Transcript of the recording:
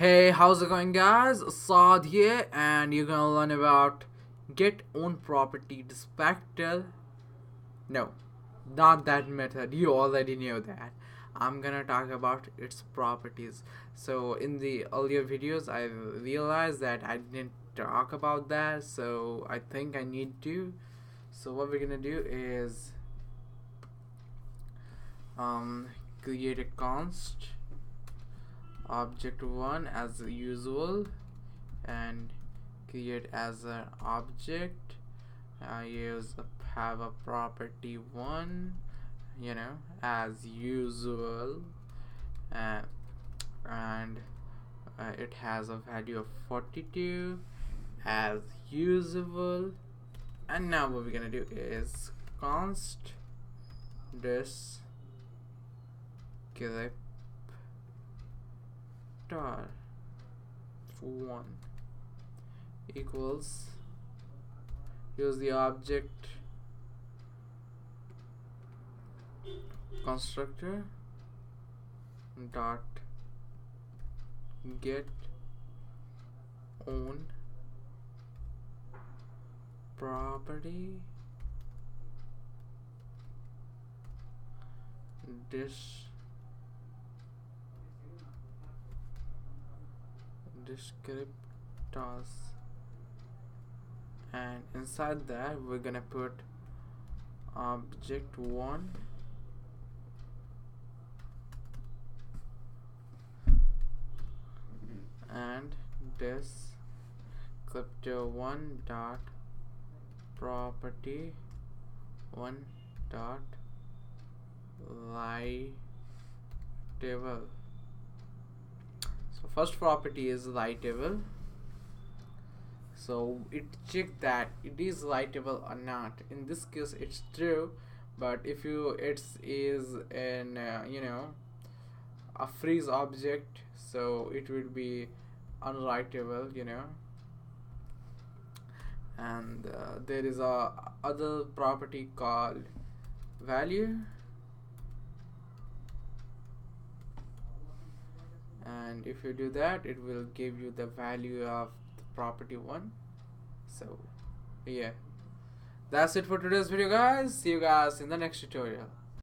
Hey, how's it going, guys? Saad here, and you're gonna learn about get own property descriptor. No, not that method. You already knew that. I'm gonna talk about its properties. So in the earlier videos, I realized that I didn't talk about that. So I think I need to. So what we're gonna do is create a const object1 as usual and create as an object. I have a property 1, as usual, uh, and it has a value of 42 as usual. And now what we're gonna do is const descriptor 1 equals, use the object constructor dot get own property descriptors, and inside that we're gonna put object1 and descriptor1 dot property 1 dot writable. So first property is writable, so it check that it is writable or not. In this case it's true, but if it is an a freeze object, so it will be unwritable, and there is a other property called value, and if you do that it will give you the value of the property 1. So yeah, that's it for today's video, guys. See you guys in the next tutorial.